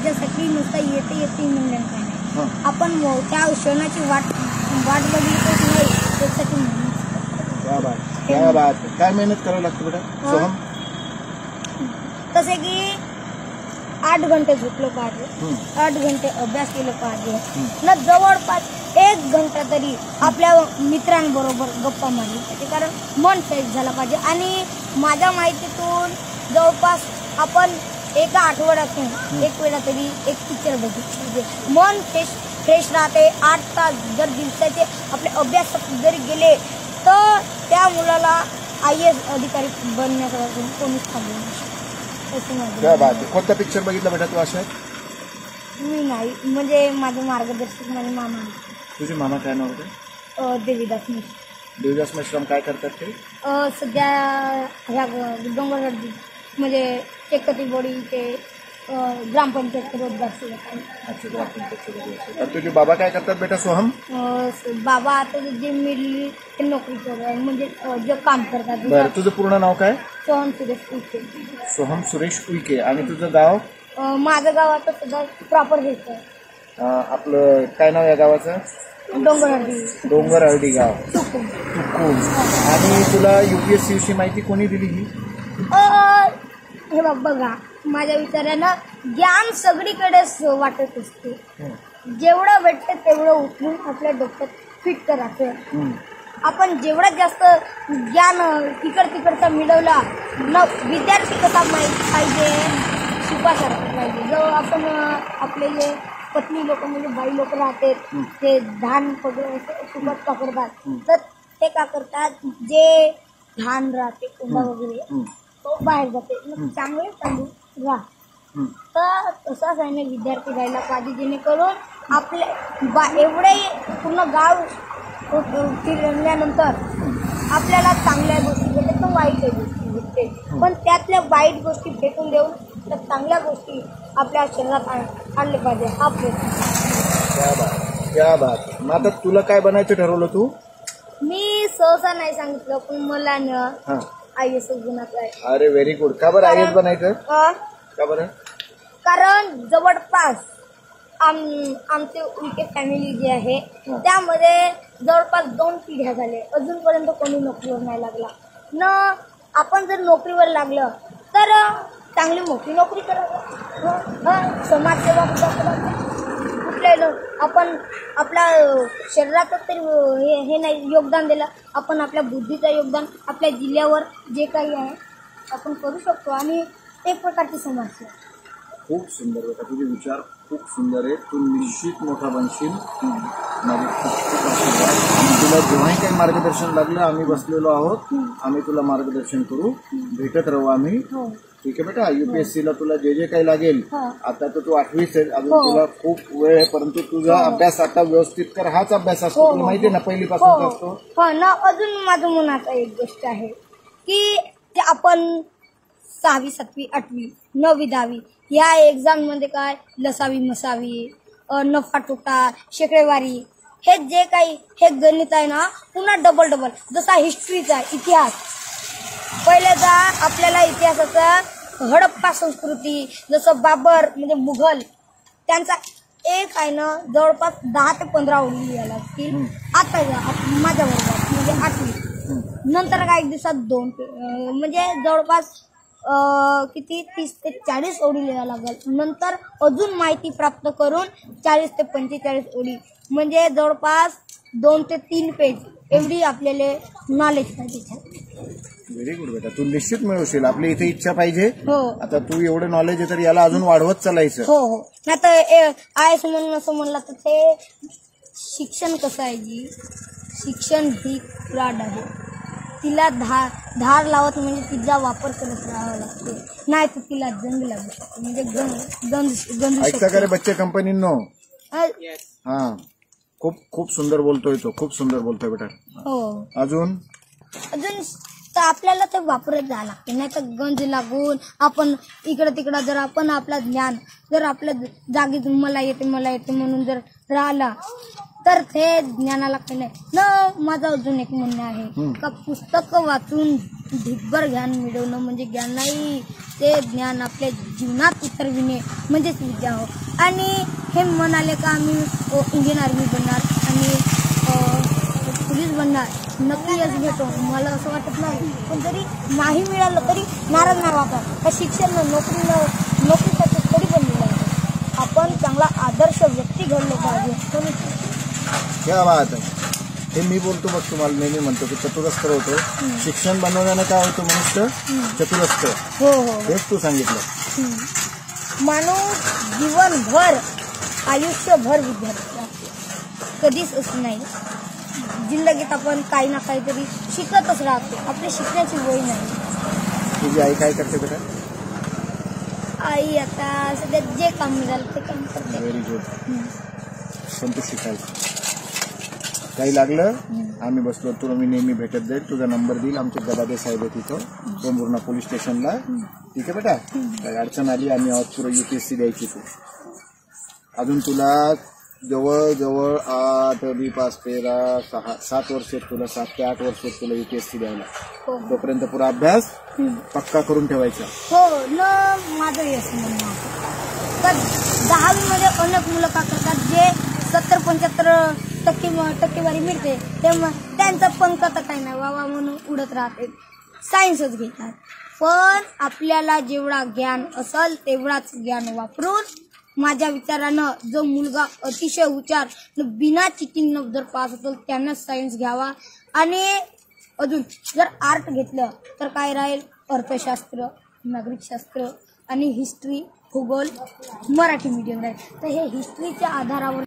त्याच्यासाठी नुसतं येते म्हणलं काय नाही. आपण त्या क्षणाची वाट बघली तर नाही, त्यासाठी क्या बात. काय मेहनत करावं लागतं बेटा सोहम? तसे की 8 घंटे झोपलं पाहिजे, 8 घंटे अभ्यास केलं पाहिजे ना, जवळपास 1 घंटा तरी आपल्या मित्रांबरोबर गप्पा मारली पाहिजे, कारण मन फ्रेश झालं पाहिजे. आणि माझ्या माहितीतून जवळपास आपण एका आठवड्यातून एक वेळा तरी एक पिक्चर बघितलं पाहिजे. मन फ्रेश राहते. 8 तास जर दिवसाचे आपले अभ्यासात जरी गेले तर त्या मुलाला IAS अधिकारी बनण्यापासून कोणीच थांबवू नाही शकत. क्या बात. कोणता पिक्चर बघितला बेटा तू अशा? मी नाही, म्हणजे माझे मार्गदर्शक माझे मामा. तुझे मामा काय नाव होते? देवीदास मिश्र. देवीदास मिश्रम काय करतात ते? सध्या ह्या डोंगर म्हणजे चेकतीबोडीचे ग्रामपंचायत रोजगार सेवक आहे. तुझे बाबा काय करतात बेटा सोहम? बाबा आता जे मिळली ते नोकरी करतात, म्हणजे जे काम करतात. बरं, तुझं पूर्ण नाव काय? सोहम सुरेश उईके. सोहम सुरेश उईके. आणि तुझं गाव? माझं गाव आता सुद्धा प्रॉपर घ्यायचं. आपलं काय नाव या गावाचं? डोंगरहळ्डी गाव, तुकून. आणि तुला UPSC विषयी माहिती कोणी दिली ही? हे बघा, माझ्या विचारानं ज्ञान सगळीकडेच वाटत असते. जेवढं भेटते तेवढं उठून आपल्या डोक्यात फिट करायचं. आपण जेवढं जास्त ज्ञान तिकडचा मिळवला न, विद्यार्थी कसा पाहिजे, शिकवासारखं पाहिजे. जो आपण आपले जे पत्नी लोक म्हणजे बाई लोक राहतात, ते धान सुकत पकडतात, तर ते का करतात, जे धान राहते कोंबा वगैरे तो बाहेर जाते, चांगले चालू राहा. तर तसाच आहे ना, विद्यार्थी राहायला पाहिजे, जेणेकरून आपले एवढे पूर्ण गाव फिरल्यानंतर आपल्याला चांगल्या गोष्टी भेटतात तर वाईट गोष्टी भेटते. पण त्यातल्या वाईट गोष्टी फेकून देऊन तर चांगल्या गोष्टी आपल्या शरीरात आणले पाहिजे, हा प्रयत्न. क्या बात. मग आता तुला काय बनायचं ठरवलं तू? मी सहसा नाही सांगितलं, पण मला IAS बनायचं आहे. अरे व्हेरी गुड. का बरं IAS बनायचं? का बरं? कारण जवळपास आमचे उईके फॅमिली जी आहे त्यामध्ये जवळपास 2 पिढ्या झाले, अजूनपर्यंत कोणी नोकरीवर नाही लागला न. आपण जर नोकरीवर लागलं तर चांगली मोठी नोकरी करावं, समाजसेवा कुठल्या आपण आपल्या शरीरातच तरी हे नाही योगदान दिलं, आपण आपल्या बुद्धीचं योगदान आपल्या जिल्ह्यावर जे काही आहे आपण करू शकतो. आणि एक प्रकारची समाजसेवा. खूप सुंदर होता, तुझे विचार खूप सुंदर आहे. तू निश्चित मोठा बनशील. माझे खूप खूप आशीर्वाद. आणि तुला जेव्हाही काही मार्गदर्शन लागलं आम्ही बसलेलो आहोत, आम्ही तुला मार्गदर्शन करू, भेटत राहू आम्ही. ठीक आहे बेटा. UPSCला तुला जे काही लागेल, आता तर तू 8वीच आहे, अजून तुला खूप वेळ आहे, परंतु तुझा अभ्यास आता व्यवस्थित कर. हाच अभ्यास असतो, तुला माहिती आहे ना, पहिलीपासून असतो. ना अजून माझं मनात एक गोष्ट आहे की ते आपण 6वी 7वी 8वी 9वी 10वी या एक्झाम मध्ये काय लसावी मसावी, नफा तोटा, शेकडेवारी, हे जे काही हे गणित आहे ना, पुन्हा डबल जसा हिस्ट्रीचा इतिहास. पहिल्याचा आपल्याला इतिहासाचा हडप्पा संस्कृती, जसं बाबर म्हणजे मुघल, त्यांचा एक आहे ना जवळपास 10 ते 15 ओळी लिहायला लागतील. आता माझ्या वर्गात म्हणजे 8वी नंतर काही दिवसात 2 म्हणजे जवळपास किती 30 ते 40 ओळी लिहायला लागेल. नंतर अजून माहिती प्राप्त करून 40 ते 45 ओळी, म्हणजे जवळपास 2 ते 3 पेज एवढी आपल्याला नॉलेज पाहिजे. व्हेरी गुड बेटा. तू निश्चित मिळवशील. आपली इथे इच्छा पाहिजे. आता तू एवढं नॉलेज आहे तर याला अजून वाढवत चालायचं. हो. आता IAS म्हणून असं म्हणलं तर ते शिक्षण कसं आहे जी, शिक्षण ही राड आहे, तिला धार लावत म्हणजे तिचा वापर करत राहावा लागतो, नाही तर तिला जंग लागू शकतो, म्हणजे गंज. ऐकता का रे बच्चे कंपनींनो? हा, खूप खूप सुंदर बोलतोय तो, खूप सुंदर बोलतोय बेटा. हो. अजून तर आपल्याला ते वापरत जावं लागते, नाही तर गंज लागून आपण इकडं तिकडं जर आपण आपलं ज्ञान जर आपल्या जागेत मला येते म्हणून जर राहिला तर ते ज्ञानाला काही नाही न. माझं अजून एक म्हणणं आहे का पुस्तकं वाचून ढिब्बर ज्ञान मिळवणं म्हणजे ज्ञान नाही, ते ज्ञान आपल्या जीवनात उतरविणे म्हणजेच विद्या हो. आणि हे म्हणाले का आम्ही इंडियन आर्मी बनणार आणि पोलीस बनणार, नक्की यश भेटो मला असं वाटत नाही. पण जरी नाही मिळालं तरी नाराज नाही वाटत. का शिक्षण नोकरीसाठी तरी बनलेलं आहे. आपण चांगला आदर्श व्यक्ती घडलो पाहिजे. क्या बात आहे. हे मी बोलतो बघ, तुम्हाला नेहमी म्हणतो की चतुरस्त्र होतो. शिक्षण बनवण्याने काय होतं मनुष्य चतुरस्त्र. हो हो हेच तू सांगितलं. माणूस जीवनभर आयुष्यभर विद्यार्थी असतो, कधीच असं नाही. जिंदगीत आपण काही ना काहीतरी शिकतच राहतो, आपली शिकण्याची वय नाही. तुझी आई काय करते बेटा? आई आता सध्या जे काम मिळालं ते काम करते. Very good. पण तू शिकायचं काही लागलं आम्ही बसलो, तुला मी नेहमी भेटत जाईल, तुझा नंबर देईल. आमचे गदादे साहेब आहे तिथं डोंबुर्णा पोलीस स्टेशनला. ठीक आहे बेटा, काही अडचण आली आम्ही आहोत. तुला UPSC द्यायची तू. अजून तुला जवळजवळ 8वी पास 7 वर्ष तुला 7 ते 8 वर्ष तुला UPSC द्यायला. तोपर्यंत पुरा अभ्यास पक्का करून ठेवायचा. हो न. माझं यश म्हणणं तर 10वी मध्ये अनेक मुलं का करतात जे 70-75 टक्केवारी मिळते त्यांचा पंख तर काही नाही वावा म्हणून उडत राहते, सायन्सच घेतात. पण आपल्याला जेवढा ज्ञान असेल तेवढाच ज्ञान वापरून माझ्या विचारानं जो मुलगा अतिशय हुशार बिना चिटिंग न जर पास असेल त्यानंच सायन्स घ्यावा. आणि अजून जर आर्ट घेतलं तर काय राहील, अर्थशास्त्र, नागरिकशास्त्र आणि हिस्ट्री, भूगोल, मराठी मीडियम राहील. तर हे हिस्ट्रीच्या आधारावर